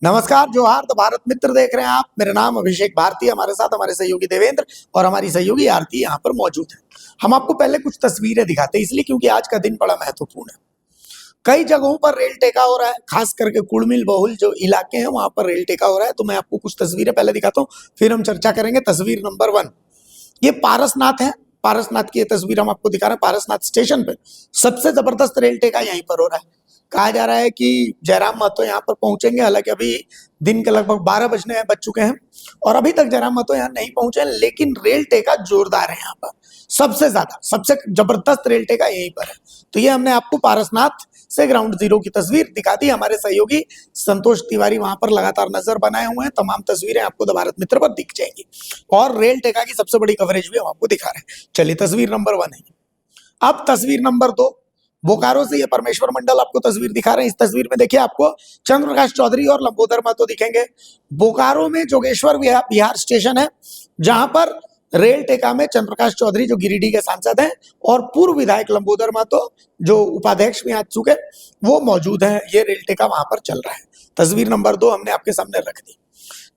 नमस्कार, जोहार। तो भारत मित्र देख रहे हैं आप। मेरा नाम अभिषेक भारती, हमारे साथ हमारे सहयोगी देवेंद्र और हमारी सहयोगी आरती यहाँ पर मौजूद है। हम आपको पहले कुछ तस्वीरें दिखाते हैं, इसलिए क्योंकि आज का दिन बड़ा महत्वपूर्ण है। कई जगहों पर रेल टेका हो रहा है, खास करके कुड़मिल बहुल जो इलाके हैं वहां पर रेल टेका हो रहा है। तो मैं आपको कुछ तस्वीरें पहले दिखाता हूँ, फिर हम चर्चा करेंगे। तस्वीर नंबर 1, ये पारसनाथ है। पारसनाथ की ये तस्वीर हम आपको दिखा रहे हैं। पारसनाथ स्टेशन पे सबसे जबरदस्त रेल टेका यहीं पर हो रहा है। कहा जा रहा है कि जयराम महतो यहाँ पर पहुंचेंगे, हालांकि अभी दिन के लगभग 12 बजने बज चुके हैं और अभी तक जयराम महतो यहाँ नहीं पहुंचे, लेकिन रेल टेका जोरदार है यहाँ पर। सबसे ज्यादा सबसे जबरदस्त रेल टेका यहीं पर है। तो ये हमने आपको पारसनाथ से ग्राउंड जीरो की तस्वीर दिखा दी। हमारे सहयोगी संतोष तिवारी वहां पर लगातार नजर बनाए हुए हैं। तमाम तस्वीरें आपको द भारत मित्र पर दिख जाएंगी और रेल टेका की सबसे बड़ी कवरेज भी हम आपको दिखा रहे हैं। चलिए, तस्वीर नंबर 1 है। अब तस्वीर नंबर 2, बोकारो से ये परमेश्वर मंडल आपको तस्वीर दिखा रहे हैं। इस तस्वीर में देखिए आपको चंद्रप्रकाश चौधरी और लंबोदर महतो दिखेंगे। बोकारो में जोगेश्वर बिहार स्टेशन है, जहां पर रेल टेका में चंद्रप्रकाश चौधरी जो गिरिडीह के सांसद हैं और पूर्व विधायक लंबोदर महतो जो उपाध्यक्ष भी आ चुके, वो मौजूद हैं। ये रेल टेका वहां पर चल रहा है। तस्वीर नंबर 2 हमने आपके सामने रख दी।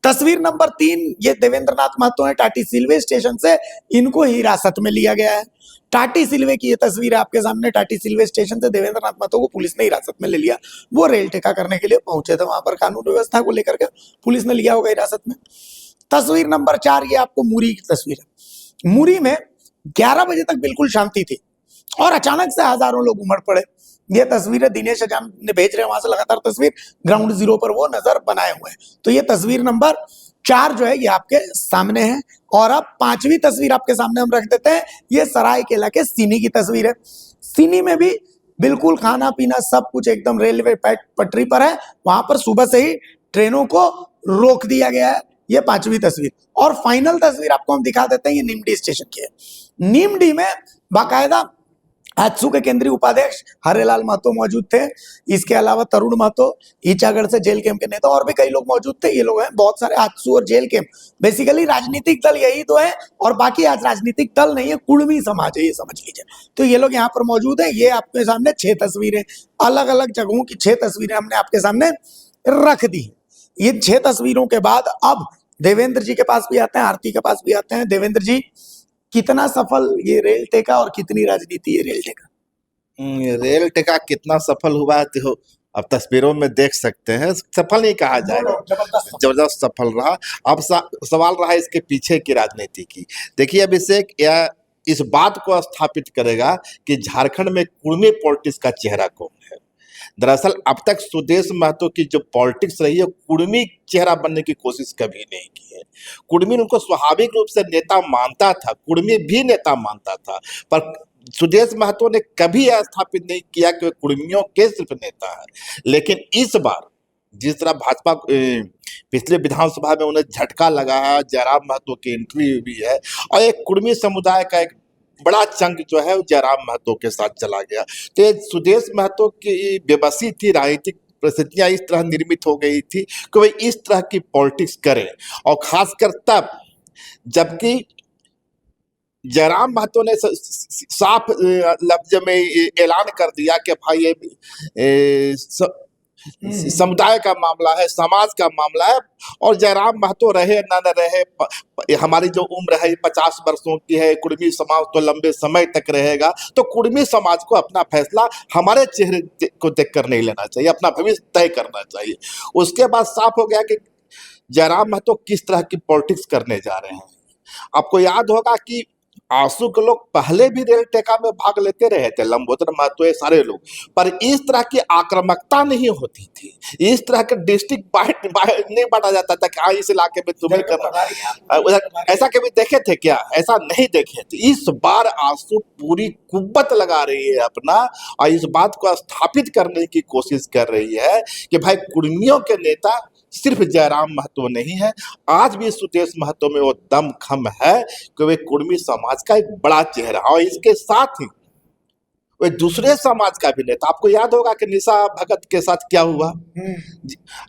तस्वीर नंबर 3, ये देवेंद्र नाथ महतो है। टाटी सिलवे स्टेशन से इनको हिरासत में लिया गया है। टाटी सिलवे की ये तस्वीर है आपके सामने। टाटी सिलवे स्टेशन से देवेंद्र नाथ महतो को पुलिस ने हिरासत में ले लिया। वो रेल टेका करने के लिए पहुंचे थे, वहां पर कानून व्यवस्था को लेकर के पुलिस ने लिया होगा हिरासत में। तस्वीर नंबर 4, ये आपको मुरी की तस्वीर है। मुरी में 11 बजे तक बिल्कुल शांति थी और अचानक से हजारों लोग उमड़ पड़े। ये तस्वीरें दिनेश अजाम ने भेज रहे हैं वहां से लगातार तस्वीर, ग्राउंड जीरो पर वो नजर बनाए हुए हैं। तो ये तस्वीर नंबर 4 जो है ये आपके सामने है। और अब 5वीं तस्वीर आपके सामने हम रख देते हैं। ये सरायकेला के सीनी की तस्वीर है। सीनी में भी बिल्कुल खाना पीना सब कुछ एकदम रेलवे पटरी पर है। वहां पर सुबह से ही ट्रेनों को रोक दिया गया है। ये 5वीं तस्वीर। और फाइनल तस्वीर आपको हम दिखा देते हैं, ये नीमडी स्टेशन की है। नीमडी में बाकायदा आजसू के केंद्रीय उपाध्यक्ष हरेलाल महतो मौजूद थे। इसके अलावा तरुण महतो, ईचागढ़ से जेल कैंप के नेता और भी कई लोग मौजूद थे। ये लोग हैं बहुत सारे। आजसू और जेल कैंप बेसिकली राजनीतिक दल यही तो है, और बाकी आज राजनीतिक दल नहीं है, कुड़मी समाज है, ये समझ लीजिए। तो ये लोग यहाँ पर मौजूद है। ये आपके सामने 6 तस्वीरें, अलग अलग जगहों की 6 तस्वीरें हमने आपके सामने रख दी। ये 6 तस्वीरों के बाद अब देवेंद्र जी के पास भी आते हैं, आरती के पास भी आते हैं। देवेंद्र जी, कितना सफल ये रेल टेका और कितनी राजनीति ये रेल टेका? रेल टेका कितना सफल हुआ है तो अब तस्वीरों में देख सकते हैं। सफल नहीं कहा जाएगा, जबरदस्त सफल रहा। अब सवाल रहा इसके पीछे की राजनीति की। देखिए अभिषेक, यह इस बात को स्थापित करेगा कि झारखंड में कुड़मी पॉलिटिक्स का चेहरा कौन है। दरअसल अब तक सुदेश महतो की जो पॉलिटिक्स रही है, कुड़मी चेहरा बनने की कोशिश कभी नहीं की है। कुड़मी उनको स्वाभाविक रूप से नेता मानता था, कुड़मी भी नेता मानता था, पर सुदेश महतो ने कभी यह स्थापित नहीं किया कि वे कुड़मियों के सिर्फ नेता है। लेकिन इस बार जिस तरह भाजपा पिछले विधानसभा में उन्हें झटका लगा है, जयराम महतो की एंट्री हुई है और एक कुड़मी समुदाय का एक बड़ा चंक जो है जयराम महतो के साथ चला गया। तो सुदेश महतो की बेबसी थी, राजनीतिक परिस्थितियां इस तरह निर्मित हो गई थी कि वे इस तरह की पॉलिटिक्स करें, और खासकर तब जबकि जयराम महतो ने साफ लफ्ज में ऐलान कर दिया कि भाई ये समुदाय का मामला है, समाज का मामला है, और जयराम महतो रहे न रहे, हमारी जो उम्र है 50 वर्षों की है, कुड़मी समाज तो लंबे समय तक रहेगा। तो कुड़मी समाज को अपना फैसला हमारे चेहरे को देखकर नहीं लेना चाहिए, अपना भविष्य तय करना चाहिए। उसके बाद साफ हो गया कि जयराम महतो किस तरह की पॉलिटिक्स करने जा रहे हैं। आपको याद होगा कि आंसू के लोग पहले भी रेल टेका में भाग लेते रहे थे, लंबोदर महतो ये सारे लोग, पर इस तरह की आक्रामकता नहीं होती थी, इस तरह के डिस्ट्रिक्ट नहीं बांटा जाता था कि इस इलाके में तुम्हें करना। ऐसा कभी देखे थे क्या? ऐसा नहीं देखे थे। इस बार आंसू पूरी कुव्वत लगा रही है अपना, और इस बात को स्थापित करने की कोशिश कर रही है कि भाई कुड़मियों के नेता सिर्फ जयराम महतो नहीं है, आज भी सुदेश महतो में वो दम खम है कि वे कुड़मी समाज का एक बड़ा चेहरा, और इसके साथ ही वे दूसरे समाज का भी नेता। आपको याद होगा कि निशा भगत के साथ क्या हुआ।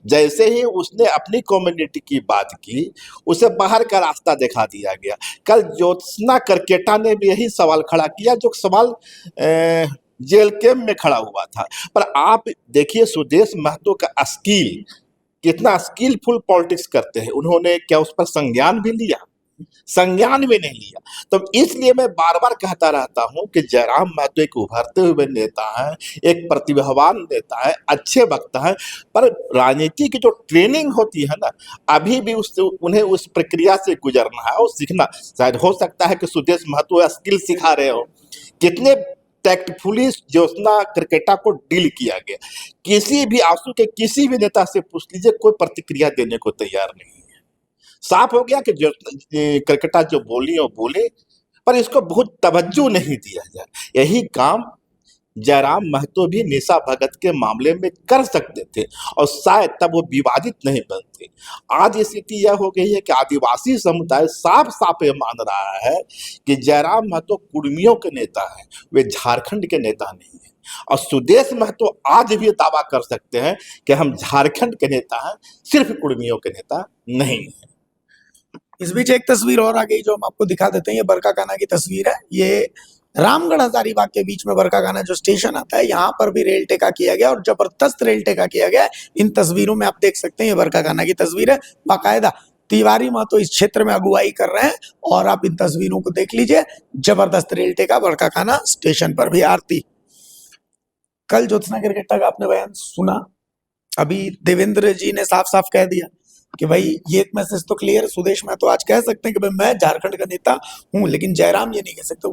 जैसे ही उसने अपनी कम्युनिटी की बात की, उसे बाहर का रास्ता दिखा दिया गया। कल ज्योत्सना करकेटा ने भी यही सवाल खड़ा किया, जो सवाल जेल कैंप में खड़ा हुआ था। पर आप देखिए सुदेश महतो का स्किल कितना स्किलफुल पॉलिटिक्स करते हैं, उन्होंने क्या उस पर संज्ञान भी लिया? संज्ञान भी नहीं लिया। तो इसलिए मैं बार बार कहता रहता हूं कि जयराम महतो एक उभरते हुए नेता है, एक प्रतिभावान नेता है, अच्छे वक्ता है, पर राजनीति की जो ट्रेनिंग होती है ना, अभी भी उन्हें उस प्रक्रिया से गुजरना है और सीखना। शायद हो सकता है कि सुदेश महतो स्किल सिखा रहे हो। कितने टैक्टफुली ज्योत्सना क्रिकेटा को डील किया गया, किसी भी आंसू के किसी भी नेता से पूछ लीजिए, कोई प्रतिक्रिया देने को तैयार नहीं है। साफ हो गया कि जो क्रिकेटा जो बोली वो बोले, पर इसको बहुत तवज्जो नहीं दिया जाए। यही काम जयराम महतो भी निशा भगत के मामले में कर सकते थे और शायद तब वो विवादित नहीं बनते। आज स्थिति यह हो गई है कि आदिवासी समुदाय साफ साफ ये मान रहा है कि जयराम महतो कुर्मियों के नेता हैं, वे झारखंड के नेता नहीं है। और सुदेश महतो आज भी दावा कर सकते हैं कि हम झारखंड के नेता हैं, सिर्फ कुर्मियों के नेता नहीं है। इस बीच एक तस्वीर और आ गई जो हम आपको दिखा देते हैं। ये बरकाकाना की तस्वीर है। ये रामगढ़ हजारीबाग के बीच में बरकाकाना जो स्टेशन आता है, यहाँ पर भी रेल टेका किया गया और जबरदस्त रेल टेका किया गया है। इन तस्वीरों में आप देख सकते हैं, ये बरकाकाना की तस्वीर है। बाकायदा तिवारी महतो इस क्षेत्र में अगुवाई कर रहे हैं और आप इन तस्वीरों को देख लीजिए। जबरदस्त रेल टेका बरकाकाना स्टेशन पर भी आरती। कल ज्योत्सना क्रिकेटा का आपने बयान सुना, अभी देवेंद्र जी ने साफ साफ कह दिया कि भाई ये एक मैसेज तो क्लियर। सुदेश महतो आज कह सकते हैं कि भाई मैं झारखंड का नेता हूं, लेकिन जयराम ये नहीं कह सकते।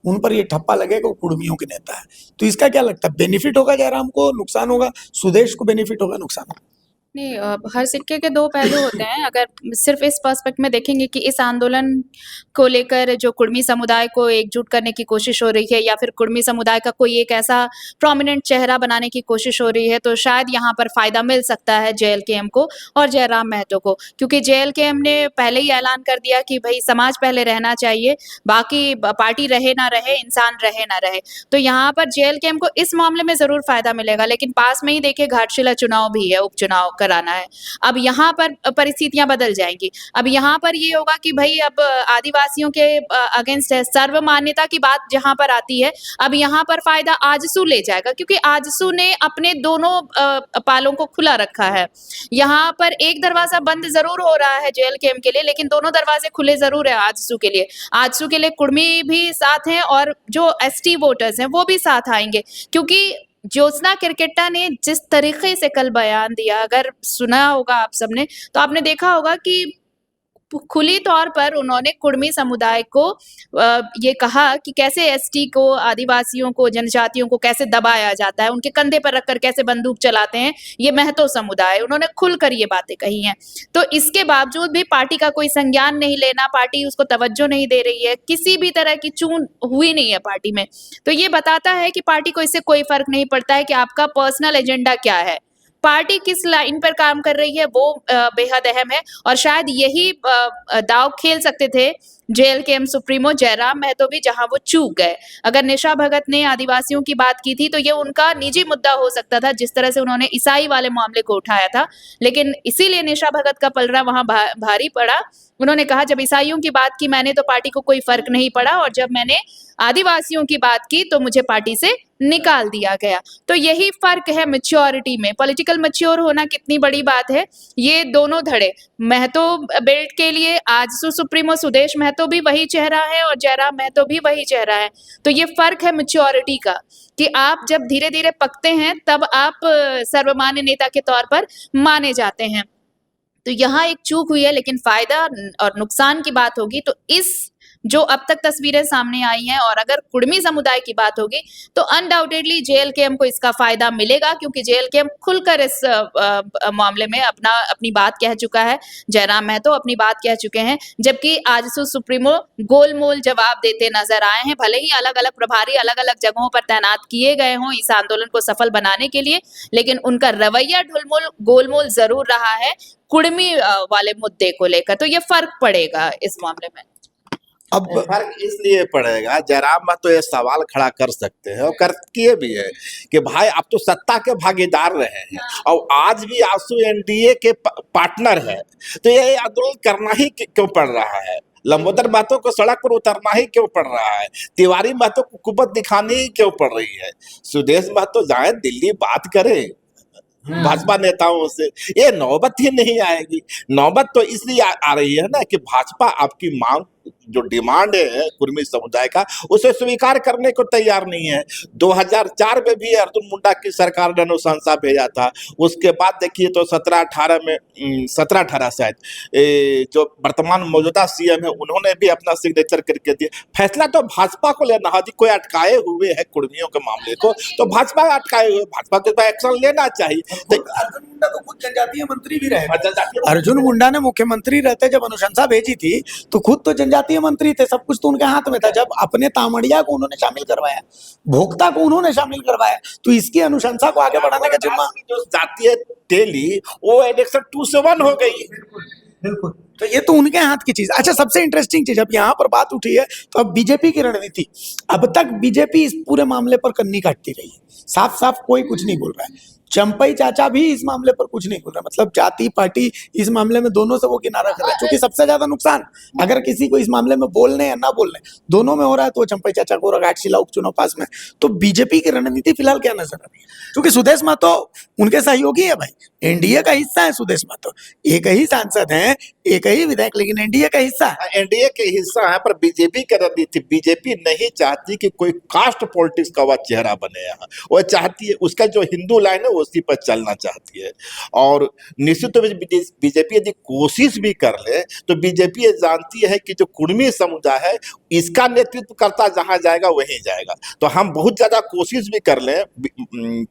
उन पर ये ठप्पा लगेगा वो कुर्मियों के नेता है। तो इसका क्या लगता है, बेनिफिट होगा जयराम को, नुकसान होगा? सुदेश को बेनिफिट होगा, नुकसान होगा? नहीं, हर सिक्के के दो पहलू होते हैं। अगर सिर्फ इस पर्सपेक्ट में देखेंगे कि इस आंदोलन को लेकर जो कुर्मी समुदाय को एकजुट करने की कोशिश हो रही है या फिर कुर्मी समुदाय का कोई एक ऐसा प्रोमिनेंट चेहरा बनाने की कोशिश हो रही है, तो शायद यहाँ पर फायदा मिल सकता है जेएलकेएम को और जयराम महतो को, क्योंकि जेएलकेएम ने पहले ही ऐलान कर दिया कि भाई समाज पहले रहना चाहिए, बाकी पार्टी रहे ना रहे, इंसान रहे ना रहे। तो यहाँ पर जेएलकेएम को इस मामले में जरूर फायदा मिलेगा। लेकिन पास में ही देखिए घाटशिला चुनाव भी है, उपचुनाव कराना है। अब यहाँ पर परिस्थितियां बदल जाएंगी। अब यहाँ पर ये होगा कि भाई अब आदिवासियों के अगेंस्ट है, सर्वमान्यता की बात जहां पर आती है, अब यहाँ पर फायदा आजसू ले जाएगा, क्योंकि आजसू ने अपने दोनों पालों को खुला रखा है। यहाँ पर एक दरवाजा बंद जरूर हो रहा है जेएलकेएम के लिए, लेकिन दोनों दरवाजे खुले जरूर है आजसू के लिए। आजसू के लिए कुर्मी भी साथ हैं और जो एसटी वोटर्स हैं वो भी साथ आएंगे, क्योंकि ज्योत्सना क्रिकेटा ने जिस तरीके से कल बयान दिया, अगर सुना होगा आप सबने, तो आपने देखा होगा कि खुली तौर पर उन्होंने कुर्मी समुदाय को ये कहा कि कैसे एसटी को, आदिवासियों को, जनजातियों को कैसे दबाया जाता है, उनके कंधे पर रखकर कैसे बंदूक चलाते हैं ये महतो समुदाय। उन्होंने खुलकर ये बातें कही हैं। तो इसके बावजूद भी पार्टी का कोई संज्ञान नहीं लेना, पार्टी उसको तवज्जो नहीं दे रही है, किसी भी तरह की चून हुई नहीं है पार्टी में। तो ये बताता है कि पार्टी को इससे कोई फर्क नहीं पड़ता है कि आपका पर्सनल एजेंडा क्या है, पार्टी किस लाइन पर काम कर रही है वो बेहद अहम है। और शायद यही दाव खेल सकते थे जेएलकेएम सुप्रीमो जयराम महतो भी, जहां वो चूक गए। अगर निशा भगत ने आदिवासियों की बात की थी तो ये उनका निजी मुद्दा हो सकता था, जिस तरह से उन्होंने ईसाई वाले मामले को उठाया था। लेकिन इसीलिए निशा भगत का पलड़ा वहां भारी पड़ा। उन्होंने कहा जब ईसाइयों की बात की मैंने तो पार्टी को कोई फर्क नहीं पड़ा, और जब मैंने आदिवासियों की बात की तो मुझे पार्टी से निकाल दिया गया। तो यही फर्क है मैच्योरिटी में। पॉलिटिकल मैच्योर होना कितनी बड़ी बात है। ये दोनों धड़े महतो बेल्ट के लिए आजसू सुप्रीमो सुदेश महतो भी वही चेहरा है और जयराम महतो भी वही चेहरा है। तो ये फर्क है मैच्योरिटी का, कि आप जब धीरे धीरे पकते हैं तब आप सर्वमान्य नेता के तौर पर माने जाते हैं। तो यहाँ एक चूक हुई है, लेकिन फायदा और नुकसान की बात होगी तो इस जो अब तक तस्वीरें सामने आई हैं, और अगर कुर्मी समुदाय की बात होगी तो अनडाउटेडली जेएलकेएम को इसका फायदा मिलेगा, क्योंकि जेएलकेएम खुलकर इस मामले में अपनी बात कह चुका है। जयराम महतो अपनी बात कह चुके हैं, जबकि आजसू सुप्रीमो गोलमोल जवाब देते नजर आए हैं। भले ही अलग अलग प्रभारी अलग अलग जगहों पर तैनात किए गए हों इस आंदोलन को सफल बनाने के लिए, लेकिन उनका रवैया ढुलमुल गोलमोल जरूर रहा है कुर्मी वाले मुद्दे को लेकर। तो ये फर्क पड़ेगा इस मामले में। अब फर्क इसलिए पड़ेगा, जयराम महतो ये सवाल खड़ा कर सकते हैं और कर किए भी है कि भाई आप तो सत्ता के भागीदार रहे हैं और आज भी आजसू एनडीए के पार्टनर है, तो ये आंदोलन करना ही क्यों पड़ रहा है? लंबोदर महतो को सड़क पर उतरना ही क्यों पड़ रहा है? तिवारी महतो को कुबत दिखानी ही क्यों पड़ रही है? सुदेश महतो जाए दिल्ली बात करे, भाजपा नेताओं से। ये नौबत ही नहीं आएगी। नौबत तो इसलिए आ रही है ना कि भाजपा आपकी मांग जो डिमांड है कुर्मी समुदाय का उसे स्वीकार करने को तैयार नहीं है। 2004 में भी अर्जुन मुंडा की सरकार ने अनुशंसा भेजा था। उसके बाद देखिए तो 17-18 में 17-18 शायद जो वर्तमान मौजूदा सीएम है उन्होंने भी अपना सिग्नेचर करके दिया। फैसला तो भाजपा को लेना है। यदि कोई अटकाए हुए है कुर्मियों के मामले को तो भाजपा अटकाए हुए, भाजपा को एक्शन लेना चाहिए। तो अर्जुन मुंडा तो खुद जनजातीय मंत्री भी रहे। अर्जुन मुंडा ने मुख्यमंत्री रहते जब अनुशंसा भेजी थी तो खुद तो जनजातीय मंत्री थे, सब कुछ तो उनके हाथ में था। जब अपने तामड़िया को उन्होंने शामिल करवाया, भोक्ता को उन्होंने शामिल करवाया, तो इसकी अनुशंसा को आगे बढ़ाने का जिम्मा जो जातीय टेली वो इलेक्शन 2 से 1 हो गई। बिल्कुल, तो ये तो उनके हाथ की चीज। अच्छा, सबसे इंटरेस्टिंग चीज, अब यहाँ पर बात उठी है तो अब बीजेपी की रणनीति। अब तक बीजेपी इस पूरे मामले पर कन्नी काटती रही है, साफ साफ कोई कुछ नहीं बोल रहा है। चंपई चाचा भी इस मामले पर कुछ नहीं बोल रहा, मतलब जाति पार्टी इस मामले में दोनों से वो किनारा कर रहा है। क्योंकि सबसे ज्यादा नुकसान अगर किसी को इस मामले में बोलने या ना बोलने दोनों में हो रहा है तो चंपई चाचा को घाटशिला उपचुनाव पास में। तो बीजेपी की रणनीति फिलहाल क्या नजर आ रही है? क्योंकि सुदेश महतो उनके सहयोगी है भाई, एनडीए का हिस्सा है सुदेश महतो, एक ही सांसद है, एक ही विधायक, लेकिन एनडीए का हिस्सा है। एनडीए के हिस्सा है, पर बीजेपी की रणनीति, बीजेपी नहीं चाहती कि कोई कास्ट पॉलिटिक्स का वह चेहरा बने। यहाँ वो चाहती है उसका जो हिंदू लाइन है उसी पर चलना चाहती है। और निश्चित रूप से बीजेपी यदि कोशिश भी कर ले तो बीजेपी ये जानती है कि जो कुर्मी समुदाय है इसका नेतृत्व करता जहां जाएगा वहीं जाएगा। तो हम बहुत ज्यादा कोशिश भी कर लें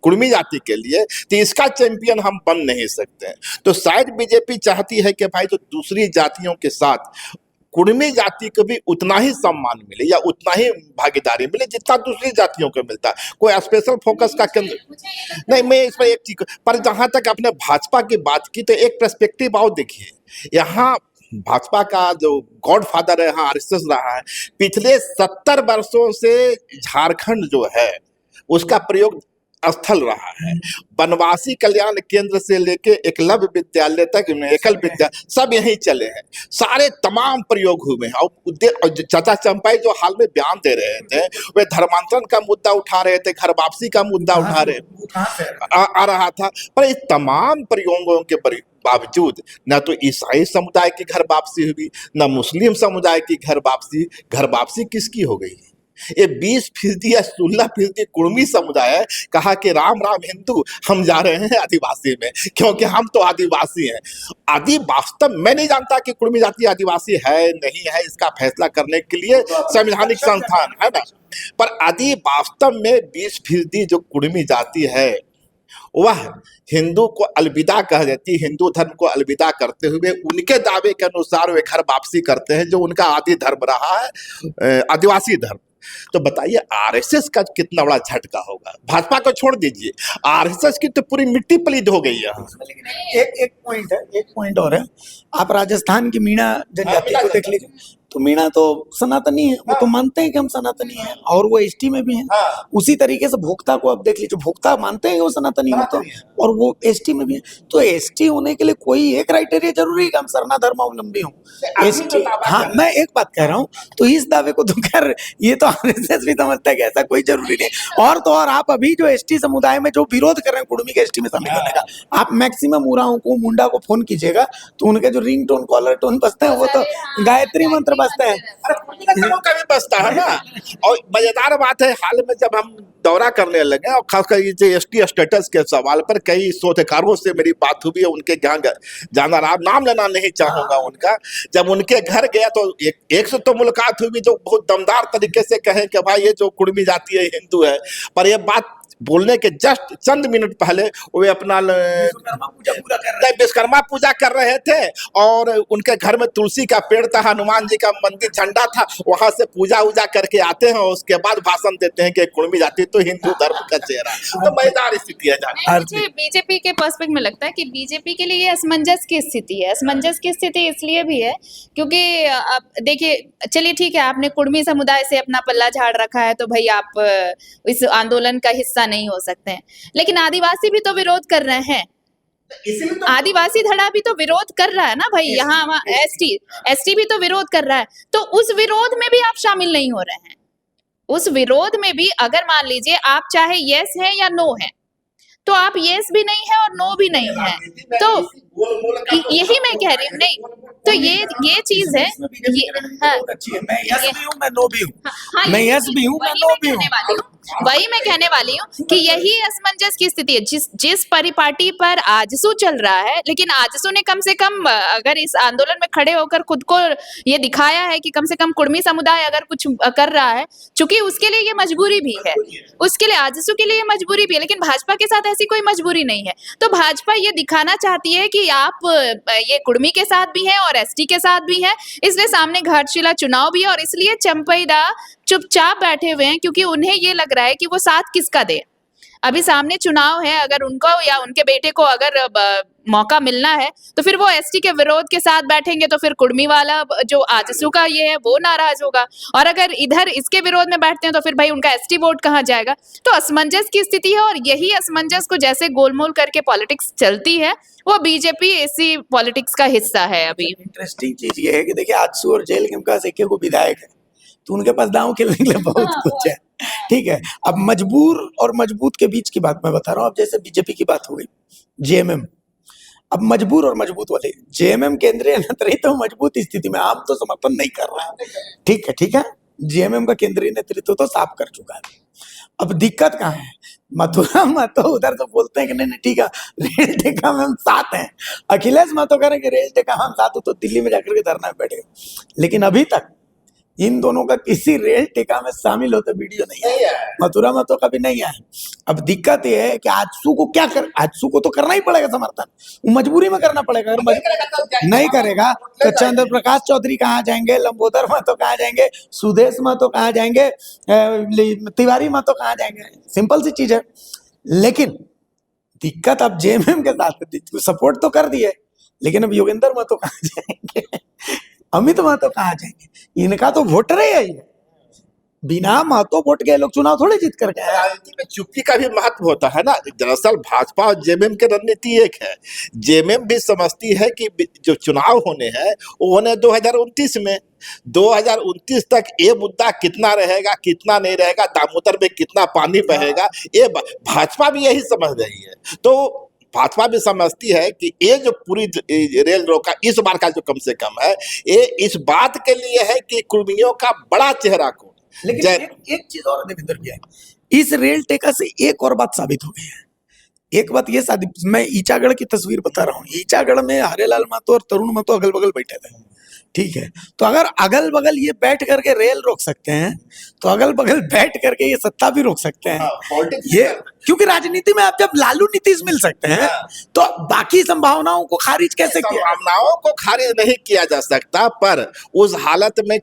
कुर्मी जाति के लिए तो इसका चैंपियन हम बन नहीं सकते हैं। तो शायद बीजेपी चाहती है कि भाई जो दूसरी जातियों के साथ कुर्मी जाति को भी उतना ही सम्मान मिले या उतना ही भागीदारी मिले जितना दूसरी जातियों को मिलता है। कोई स्पेशल फोकस का केंद्र नहीं। मैं इस पर एक चीज, पर जहां तक आपने भाजपा की बात की तो एक पर्सपेक्टिव आओ देखिए, यहाँ भाजपा का जो गॉडफादर है यहाँ आरएसएस रहा है। पिछले 70 वर्षों से झारखंड जो है उसका प्रयोग स्थल रहा है। वनवासी कल्याण केंद्र से लेके एकलव्य विद्यालय तक एकल विद्यालय सब यहीं चले हैं। सारे तमाम प्रयोग हुए हैं। और चाचा चंपाई जो हाल में बयान दे रहे थे वे धर्मांतरण का मुद्दा उठा रहे थे, घर वापसी का मुद्दा उठा रहे आ रहा था। पर इस तमाम प्रयोगों के बावजूद न तो ईसाई समुदाय की घर वापसी हुई, न मुस्लिम समुदाय की घर वापसी किसकी हो गई? ये 20% या 16% कुर्मी समुदाय है। कहा कि राम राम हिंदू, हम जा रहे हैं आदिवासी में क्योंकि हम तो आदिवासी हैं। आदि वास्तव मैं नहीं जानता कि कुर्मी जाति आदिवासी है नहीं है, इसका फैसला करने के लिए संवैधानिक संस्थान है ना। पर आदि वास्तव में 20% जो कुर्मी जाति है वह हिंदू को अलविदा कह देती, हिंदू धर्म को अलविदा करते हुए उनके दावे के अनुसार वे घर वापसी करते हैं जो उनका आदि धर्म रहा है, आदिवासी धर्म। तो बताइए आरएसएस का कितना बड़ा झटका होगा। भाजपा को छोड़ दीजिए, आरएसएस की तो पूरी मिट्टी पलीद हो गई है। लेकिन एक पॉइंट और है, आप राजस्थान की मीणा जनजाति को देख लीजिए, तो मीणा तो सनातनी है, वो तो मानते हैं कि हम सनातनी हैं और वो एसटी में भी हैं। उसी तरीके से भोक्ता को आप देख लीजिए, भोक्ता मानते हैं कि वो सनातनी है तो, और वो एसटी में भी है। तो एसटी होने के लिए कोई एक क्राइटेरिया जरूरी है कि हम सरना धर्मावलंबी हों एसटी। हाँ, मैं एक बात कह रहा हूँ, तो इस दावे को तो खैर ये तो आरएसएस भी समझता है कि ऐसा कोई जरूरी नहीं। और तो और आप अभी जो एसटी समुदाय में जो विरोध कर रहे हैं कुर्मी के एसटी में शामिल होने का, आप मैक्सिमम उराओं को मुंडा को फोन कीजिएगा तो उनके जो रिंग टोन कॉलर टोन बजते हैं वो तो गायत्री मंत्र बजते हैं। का भी बसता है ना। और मजेदार बात है, हाल में जब हम दौरा करने लगे और खासकर ये एसटी स्टेटस के सवाल पर कई शोधकारों से मेरी बात हुई है, उनके यहाँ जाना रहा, नाम लेना नहीं चाहूंगा उनका। जब उनके घर गया तो एक से तो मुलाकात हुई जो बहुत दमदार तरीके से कहे कि भाई ये जो कुर्मी जाति है हिंदू है, पर ये बात बोलने के जस्ट चंद मिनट पहले वे अपना विश्वकर्मा पूजा कर रहे थे और उनके घर में तुलसी का पेड़ था, हनुमान जी का मंदिर झंडा था, वहां से पूजा उजा करके आते हैं और उसके बाद भाषण देते हैं कि कुर्मी जाति तो हिंदू धर्म का चेहरा। तो मजेदार स्थिति है। मुझे बीजेपी के पर्सपेक्टिव में लगता है कि बीजेपी के लिए ये असमंजस की स्थिति है। असमंजस की स्थिति इसलिए भी है क्योंकि अब देखिए, चलिए ठीक है, आपने कुर्मी समुदाय से अपना पल्ला झाड़ रखा है तो भाई आप इस आंदोलन का हिस्सा नहीं हो सकते हैं, लेकिन आदिवासी भी तो विरोध कर रहे हैं। तो आदिवासी धड़ा भी तो विरोध कर रहा है ना भाई, यहाँ एसटी भी तो विरोध कर रहा है। तो उस विरोध में भी आप शामिल नहीं हो रहे हैं। उस विरोध में भी अगर मान लीजिए आप चाहे यस है या नो है, तो आप येस भी नहीं है और नो भी नहीं है, तो यही मैं कह रही हूँ। नहीं, तो ये चीज है, इसमें बीजेपी ये की रणनीति हाँ, बहुत अच्छी है। मैं यस ये भी हूँ, मैं नो भी हूँ। हाँ, मैं यही यस भी हूँ, मैं वही नो मैं भी हूँ। कहने वाली हूँ, वही मैं कहने वाली हूँ कि यही असमंजस की स्थिति है। जिस परिपाटी पर आजसू चल रहा है, लेकिन आजसू ने कम से कम अगर इस आंदोलन में खड़े होकर खुद को ये दिखाया है कि कम से कम कुर्मी समुदाय अगर कुछ कर रहा है, चूंकि उसके लिए ये मजबूरी भी है, उसके लिए आजसू के लिए ये मजबूरी भी है, लेकिन भाजपा के साथ ऐसी कोई मजबूरी नहीं है। तो भाजपा ये दिखाना चाहती है कि आप ये कुर्मी के साथ भी हैं और एसटी के साथ भी हैं, इसलिए सामने घाटशिला चुनाव भी है, और इसलिए चंपईदा चुपचाप बैठे हुए हैं क्योंकि उन्हें ये लग रहा है कि वो साथ किसका दे। अभी सामने चुनाव है, अगर उनको या उनके बेटे को अगर मौका मिलना है तो फिर वो एसटी के विरोध के साथ बैठेंगे, तो फिर कुर्मी वाला जो आजसू का ये है वो नाराज होगा, और अगर इधर इसके विरोध में बैठते हैं तो फिर भाई उनका एसटी वोट कहाँ जाएगा। तो असमंजस की स्थिति है, और यही असमंजस को जैसे गोलमोल करके पॉलिटिक्स चलती है, वो बीजेपी इसी पॉलिटिक्स का हिस्सा है अभी। इंटरेस्टिंग चीज ये है कि देखिए आजसू और जेल के पास एक को विधायक है, तो उनके पास दांव खेलने के लिए बहुत हाँ, कुछ है। ठीक है, अब मजबूर और मजबूत के बीच की बात मैं बता रहा हूँ। अब जैसे बीजेपी की बात हो गई, जेएमएम, अब मजबूर और मजबूत वाले जेएमएम केंद्रीय नेतृत्व तो मजबूत स्थिति में आम तो समर्थन नहीं कर रहा है। ठीक है, जेएमएम का केंद्रीय नेतृत्व तो साफ कर चुका है। अब दिक्कत कहाँ है? मथुरा महतो उधर तो बोलते हैं कि नहीं नहीं ठीक है, रेल टेका में हम साथ हैं। अखिलेश महतो कह रहे हैं कि रेल टेका में हम साथ हो, तो दिल्ली में जाकर के धरना में बैठे। लेकिन अभी तक इन दोनों का किसी रेल टेका में शामिल होते वीडियो नहीं है। मथुरा महतो का भी नहीं है। अब दिक्कत यह है कि आजसू को क्या कर, आजसू को तो करना ही पड़ेगा समर्थन, वो मजबूरी में करना पड़ेगा। अगर नहीं करेगा तो चंद्र प्रकाश चौधरी कहाँ जाएंगे, लंबोदर महतो कहाँ जाएंगे, सुदेश महतो कहाँ जाएंगे, तिवारी महतो कहाँ जाएंगे? सिंपल सी चीज है। लेकिन दिक्कत अब जेएमएम के साथ सपोर्ट तो कर दिए, लेकिन अब योगेंद्र महतो कहाँ जाएंगे, अमित महतो कहाँ जाएंगे? इनका तो वोटर ही है। बिना महतो वोट के लोग चुनाव थोड़े जीत करके आए। राजनीति में चुप्पी का भी महत्व होता है ना। दरअसल भाजपा और जेएमएम की रणनीति एक है। जेएमएम भी समझती है कि जो चुनाव होने हैं वो होने 2029 में, 2029 तक ये मुद्दा कितना रहेगा कितना नहीं रहेगा, दामोदर में कितना पानी बहेगा, ये भाजपा भी यही समझ रही है। तो भाजपा भी समझती है कि ये जो पूरी रेल रोका इस बार का जो कम से कम है, ये इस बात के लिए है कि कुर्मियों का बड़ा चेहरा कौन। लेकिन एक चीज और देवेंद्र भैया, इस रेल टेका से एक और बात साबित हो गई है। एक बात ये साबित, मैं ईचागढ़ की तस्वीर बता रहा हूँ। ईचागढ़ में हरेलाल महतो और तरुण महतो अगल बगल बैठे थे। ठीक है, तो अगर अगल बगल ये बैठ करके रेल रोक सकते हैं, तो अगल बगल बैठ करके ये सत्ता भी रोक सकते हैं। ये क्योंकि राजनीति में आप जब लालू नीतीश मिल सकते हैं, तो बाकी संभावनाओं को खारिज कैसे किया? संभावनाओं को खारिज नहीं किया जा सकता, पर उस हालत में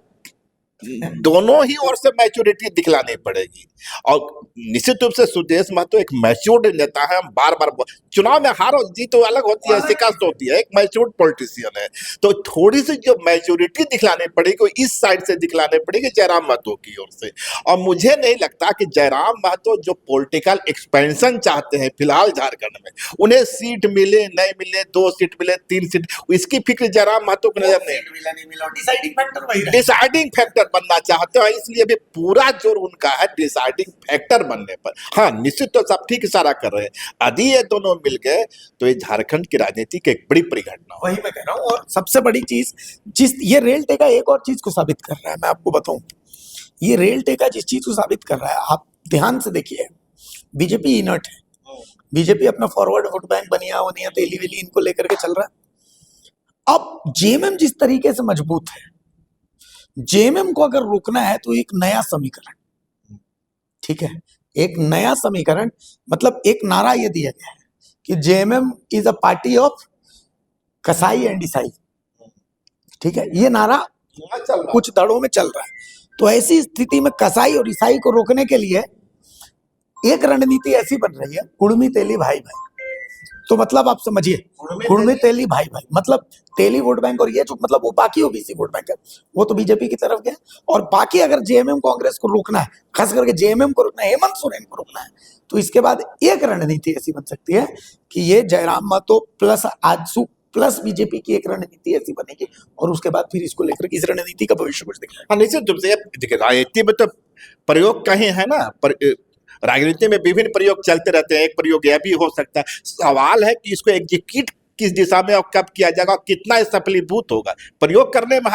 दोनों ही ओर से मैच्योरिटी दिखलानी पड़ेगी। और निश्चित रूप से सुदेश महतो एक मैच्योर्ड नेता है। हम बार बार चुनाव में हार और जीत तो अलग होती है, शिकस्त होती है, एक मैच्योर्ड पॉलिटिशियन है। तो थोड़ी सी जो मैच्योरिटी दिखलानी पड़ेगी वो इस साइड से दिखलानी पड़ेगी, जयराम महतो की ओर से। और मुझे नहीं लगता कि जयराम महतो जो पॉलिटिकल एक्सपेंशन चाहते हैं फिलहाल झारखंड में, उन्हें सीट मिले नहीं मिले, 2 सीट मिले 3 सीट, इसकी फिक्र जयराम महतो को नजर नहीं। डिसाइडिंग फैक्टर बनना चाहते हैं, इसलिए भी पूरा जोर उनका है डिसाइडिंग फैक्टर बनने पर। हाँ, निश्चित तो सब ठीक इशारा कर रहे हैं। यदि ये दोनों मिल गए तो ये झारखंड की राजनीति की एक बड़ी परिघटना। वही मैं कह रहा हूँ। और सबसे बड़ी चीज जिस ये रेल टेका एक और चीज को साबित कर रहा है, मैं आपको बताऊं, ये रेल टेका जिस चीज को साबित कर रहा है, आप ध्यान से देखिए, बीजेपी इनर्ट है। बीजेपी अपना फॉरवर्ड वोट बैंक बनिया वनिया तेली वेली इनको लेकर के चल रहा है। अब जेएमएम जिस तरीके से मजबूत है, जेएमएम को अगर रोकना है तो एक नया समीकरण, ठीक है, एक नया समीकरण, मतलब एक नारा ये दिया गया है कि JMM is a party of कसाई एंड ईसाई। ठीक है, ये नारा कुछ दड़ों में चल रहा है। तो ऐसी स्थिति में कसाई और ईसाई को रोकने के लिए एक रणनीति ऐसी बन रही है, कुड़मी तेली भाई भाई। तो मतलब आप समझिए, कुड़मी तेली भाई भाई मतलब तेली वोट बैंक, और ये जो मतलब वो बाकी ओबीसी वोट बैंक है वो तो बीजेपी की तरफ गया, और बाकी अगर जेएमएम कांग्रेस को रोकना है, खास करके जेएमएम को रोकना है, हेमंत सोरेन को रोकना है, तो इसके बाद एक रणनीति ऐसी बन सकती है कि ये Jairam Mahto plus AJSU plus BJP की एक रणनीति ऐसी बनेगी, और उसके बाद फिर इसको लेकर इस रणनीति का भविष्य कुछ दिखेगा। हाँ, निश्चित रूप से देखिए, राजनीति में तो प्रयोग कहीं है ना, पर राजनीति में विभिन्न प्रयोग चलते रहते हैं, एक प्रयोग यह भी हो सकता है। सवाल है कि इसको एग्जीक्यूट किस दिशा में और कब किया जाएगा और कितना ये सफलीभूत होगा। प्रयोग करने में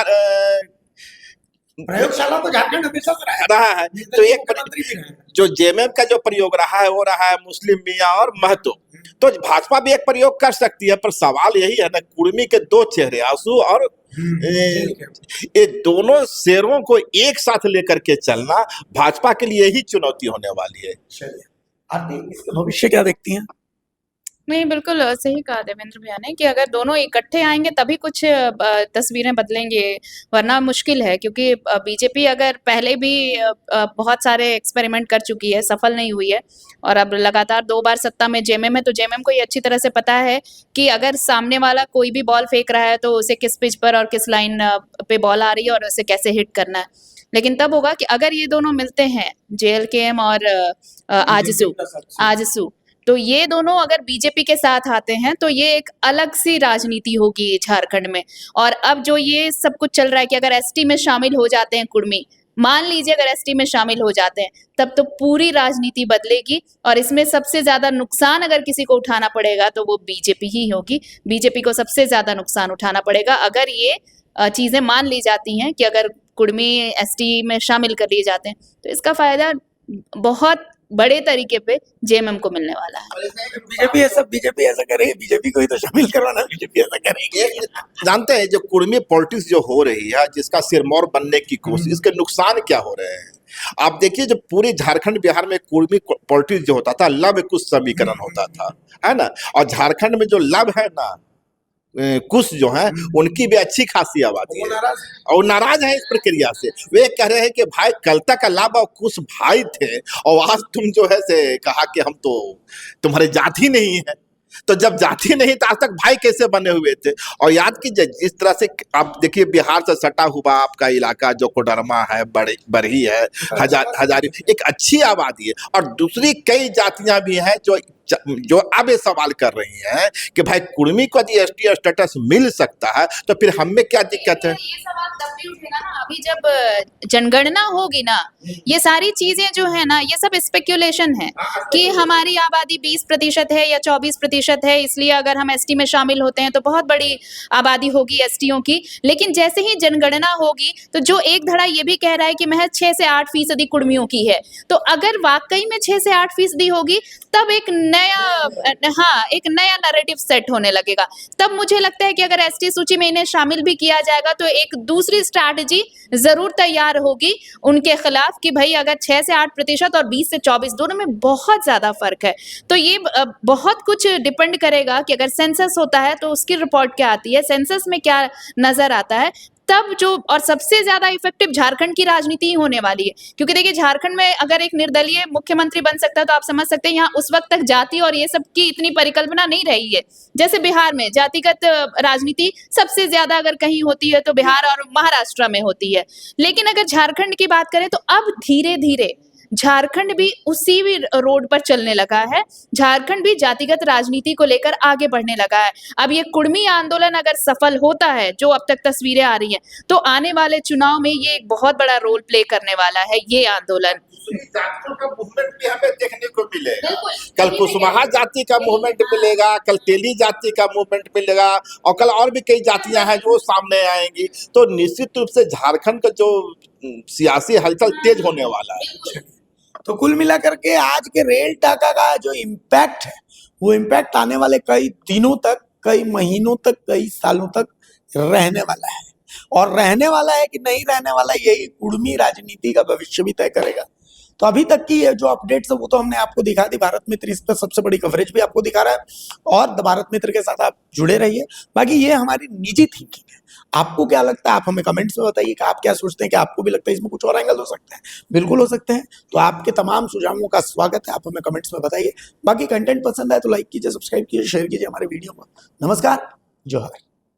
प्रयोगशाला तो झारखंड हमेशा से रहा है। तो एक मुख्यमंत्री भी रहे हैं। जो जेएमएम का जो प्रयोग रहा है वो रहा है मुस्लिम मियां और महतो। तो भाजपा भी एक प्रयोग कर सकती है, पर सवाल यही है ना, कुर्मी के दो चेहरे, आंसू और ये दोनों शेरों को एक साथ लेकर के चलना भाजपा के लिए ही चुनौती होने वाली है। चलिए आरती, इसका भविष्य क्या देखती हैं? नहीं, बिल्कुल सही कहा देवेंद्र भैया ने कि अगर दोनों इकट्ठे आएंगे तभी कुछ तस्वीरें बदलेंगे, वरना मुश्किल है। क्योंकि बीजेपी अगर पहले भी बहुत सारे एक्सपेरिमेंट कर चुकी है, सफल नहीं हुई है, और अब लगातार 2 बार सत्ता में जेएमएम है, तो जेएमएम को ये अच्छी तरह से पता है कि अगर सामने वाला कोई भी बॉल फेंक रहा है तो उसे किस पिच पर और किस लाइन पे बॉल आ रही है और उसे कैसे हिट करना है। लेकिन तब होगा कि अगर ये दोनों मिलते हैं, जेएलकेएम और आजसू, तो ये दोनों अगर बीजेपी के साथ आते हैं तो ये एक अलग सी राजनीति होगी झारखंड में। और अब जो ये सब कुछ चल रहा है कि अगर एसटी में शामिल हो जाते हैं कुर्मी, मान लीजिए अगर एसटी में शामिल हो जाते हैं, तब तो पूरी राजनीति बदलेगी। और इसमें सबसे ज्यादा नुकसान अगर किसी को उठाना पड़ेगा तो वो बीजेपी ही होगी। बीजेपी को सबसे ज्यादा नुकसान उठाना पड़ेगा अगर ये चीजें मान ली जाती हैं कि अगर कुर्मी एसटी में शामिल कर लिए जाते हैं, तो इसका फायदा बहुत बड़े तरीके पे जेएमएम को मिलने वाला है। बीजेपी ऐसा करेगी, बीजेपी को ही तो शामिल करवाना, बीजेपी ऐसा करेगी। जानते हैं जो कुर्मी पॉलिटिक्स जो हो रही है, जिसका सिरमौर बनने की कोशिश, इसके नुकसान क्या हो रहे हैं आप देखिए। जो पूरे झारखंड बिहार में कुर्मी पॉलिटिक्स जो होता था, लव कुश समीकरण होता था, है ना। और झारखंड में जो लव है ना, कुछ जो है उनकी भी अच्छी खासी आबादी है और नाराज है इस प्रक्रिया से। वे कह रहे हैं कि भाई कल तक अलावा कुछ भाई थे और आज तुम जो है से कहा कि हम तो तुम्हारे जाति नहीं है। तो जब जाति नहीं तो आज तक भाई कैसे बने हुए थे। और याद कीजिए जिस तरह से आप देखिए बिहार से सटा हुआ आपका इलाका जो कोडरमा है, बरही है, हजारी, एक अच्छी आबादी है। और दूसरी कई जातियां भी हैं जो अब ये सवाल कर रही हैं कि भाई कुर्मी को यदि एसटी स्टेटस मिल सकता है तो फिर हमें क्या दिक्कत है। ये सवाल तब भी उठेगा ना अभी जब जनगणना होगी ना। ये सारी चीजें जो है ना, ये सब स्पेक्यूलेशन है कि हमारी आबादी 20% है या 24% है, इसलिए अगर हम एसटी में शामिल होते हैं तो बहुत बड़ी आबादी होगी एसटीओ की। लेकिन जैसे ही जनगणना होगी तो जो एक धड़ा ये भी कह रहा है कि महज 6 से 8% कुर्मियों की है, तो अगर वाकई में 6 से 8% होगी तब एक नया नैरेटिव सेट होने लगेगा। तब मुझे लगता है कि अगर एसटी सूची में इन्हें शामिल भी किया जाएगा तो एक दूसरी स्ट्रैटेजी जरूर तैयार होगी उनके खिलाफ कि भाई अगर 6 से 8% और 20 से 24 दोनों में बहुत ज्यादा फर्क है। तो ये बहुत कुछ डिपेंड करेगा कि अगर सेंसस होता है तो उसकी रिपोर्ट क्या आती है, सेंसस में क्या नजर आता है, तब जो और सबसे ज्यादा इफेक्टिव झारखंड की राजनीति ही होने वाली है। क्योंकि देखिए झारखंड में अगर एक निर्दलीय मुख्यमंत्री बन सकता है तो आप समझ सकते हैं यहाँ उस वक्त तक जाति और ये सब की इतनी परिकल्पना नहीं रही है। जैसे बिहार में जातिगत राजनीति सबसे ज्यादा अगर कहीं होती है तो बिहार और महाराष्ट्र में होती है। लेकिन अगर झारखंड की बात करें तो अब धीरे धीरे झारखंड भी उसी भी रोड पर चलने लगा है। झारखंड भी जातिगत राजनीति को लेकर आगे बढ़ने लगा है। अब ये कुर्मी आंदोलन अगर सफल होता है, जो अब तक तस्वीरें आ रही हैं, तो आने वाले चुनाव में ये एक बहुत बड़ा रोल प्ले करने वाला है ये आंदोलन। जातियों का मूवमेंट भी हमें देखने को मिलेगा। कल कुशवाहा जाति का मूवमेंट मिलेगा, कल तेली जाति का मूवमेंट मिलेगा और कल और भी कई जातियां हैं जो सामने आएंगी। तो निश्चित रूप से झारखंड का जो सियासी हलचल तेज होने वाला है। तो कुल मिलाकर के आज के रेल टाका का जो इम्पैक्ट है, वो इम्पैक्ट आने वाले कई दिनों तक, कई महीनों तक, कई सालों तक रहने वाला है। और रहने वाला है कि नहीं रहने वाला, यही कुर्मी राजनीति का भविष्य भी तय करेगा। तो अभी तक की जो अपडेट्स है वो तो हमने आपको दिखा दी। भारत मित्र इस पर सबसे बड़ी कवरेज भी आपको दिखा रहा है और भारत मित्र के साथ आप जुड़े रहिए। बाकी ये हमारी निजी थिंकिंग है, आपको क्या लगता है आप हमें कमेंट्स में बताइए कि आप क्या सोचते हैं कि आपको भी लगता है इसमें कुछ और एंगल हो सकते हैं। बिल्कुल हो सकते हैं। तो आपके तमाम सुझावों का स्वागत है, आप हमें कमेंट्स में बताइए। बाकी कंटेंट पसंद आए तो लाइक कीजिए, सब्सक्राइब कीजिए, शेयर कीजिए हमारे वीडियो को। नमस्कार, जोहार।